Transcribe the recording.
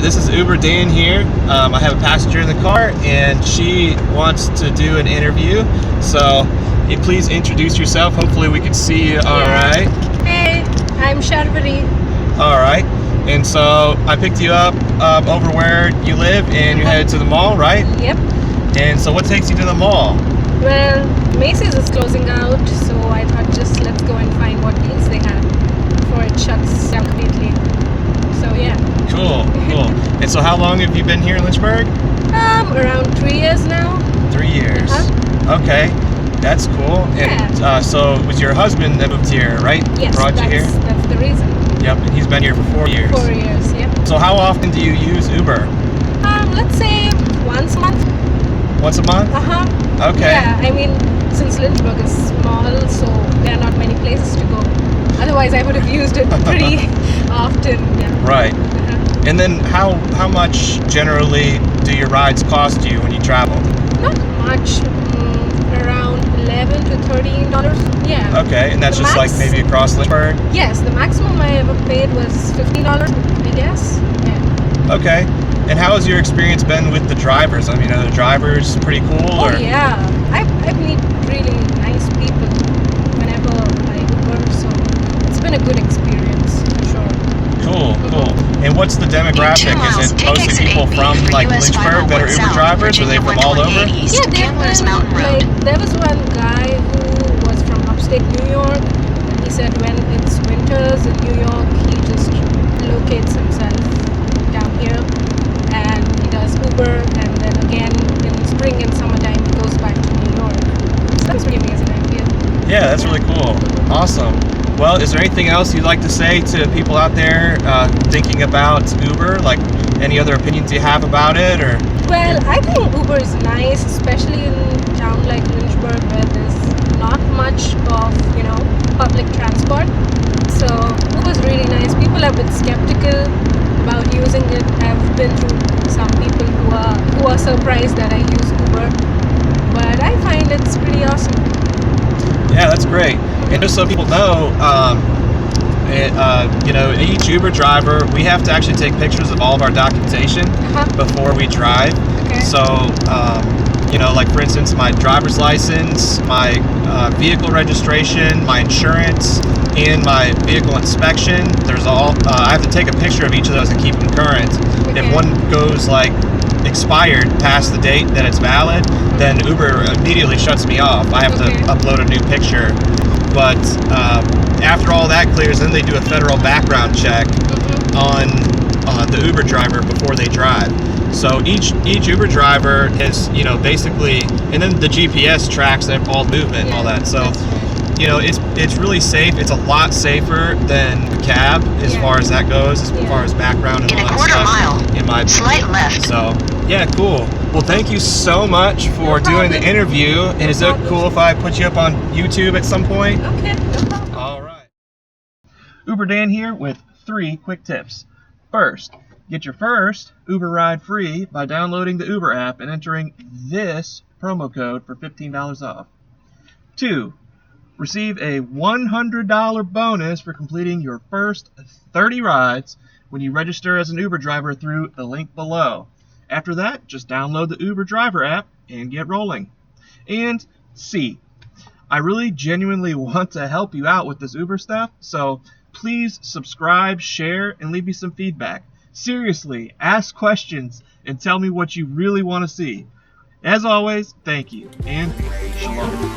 this is Uber Dan here. I have a passenger in the car and she wants to do an interview. So please introduce yourself. Hopefully we can see you all right. Hey, I'm Sharvari. All right. And so I picked you up over where you live and you're headed to the mall, right? Yep. And so what takes you to the mall? Well, Macy's is closing out, so I thought just let's go and find what deals they have before it shuts down completely. So yeah. Cool. And so how long have you been here in Lynchburg? Around 3 years now. 3 years. Okay. That's cool. And Yeah. so it was your husband that moved here, right? Yes, Brought you here? that's the reason. Yep, and he's been here for 4 years. 4 years, yep. So how often do you use Uber? Let's say once a month. Once a month? Okay. Yeah, I mean, since Lynchburg is small, so there are not many places to go. Otherwise, I would have used it pretty often. Yeah. Right. And then how much generally do your rides cost you when you travel? Not much, around $11 to $13. Yeah. Okay, and that's The just max- like maybe across Lynchburg? Yes, the maximum I ever paid was $15, I guess. Yeah. Okay. And how has your experience been with the drivers? I mean, are the drivers pretty cool? Oh or? yeah, I meet really nice people whenever I Uber, so it's been a good experience for sure. Cool. And what's the demographic? Is it mostly people from like Lynchburg that are Uber drivers? Are they from all over? Yeah, there was one guy who was from upstate New York, and he said when it's winters in New York, he just locates himself down here, and he does Uber, and then again in spring and summertime he goes back to New York. So that's pretty amazing, I feel. Yeah, that's really cool. Awesome. Well, is there anything else you'd like to say to people out there thinking about Uber? Like any other opinions you have about it, or? Well, I think Uber is nice, especially in a town like Lynchburg where there's not much of, public transport. So Uber's really nice. People are a bit skeptical about using it. I've been through some people who are surprised that I use Uber, but I find it's pretty awesome. Yeah, that's great. And just so people know, each Uber driver, we have to actually take pictures of all of our documentation before we drive. Okay. So, like for instance, my driver's license, my vehicle registration, my insurance, and my vehicle inspection. I have to take a picture of each of those and keep them current. Okay. If one goes like expired past the date that it's valid, then Uber immediately shuts me off. I have to upload a new picture. But after all that clears, then they do a federal background check on the Uber driver before they drive. So each Uber driver has, basically, and then the GPS tracks all movement and all that. So, it's really safe. It's a lot safer than a cab as far as that goes, as far as background and all that stuff. In my opinion. Slight left. So, yeah, cool. Well, thank you so much for doing the interview. And is it cool if I put you up on YouTube at some point? Okay, no problem. All right. Uber Dan here with 3 quick tips. First, get your first Uber ride free by downloading the Uber app and entering this promo code for $15 off. 2, receive a $100 bonus for completing your first 30 rides when you register as an Uber driver through the link below. After that, just download the Uber driver app and get rolling. And C, I really genuinely want to help you out with this Uber stuff, so please subscribe, share, and leave me some feedback. Seriously, ask questions and tell me what you really want to see. As always, thank you, and shalom.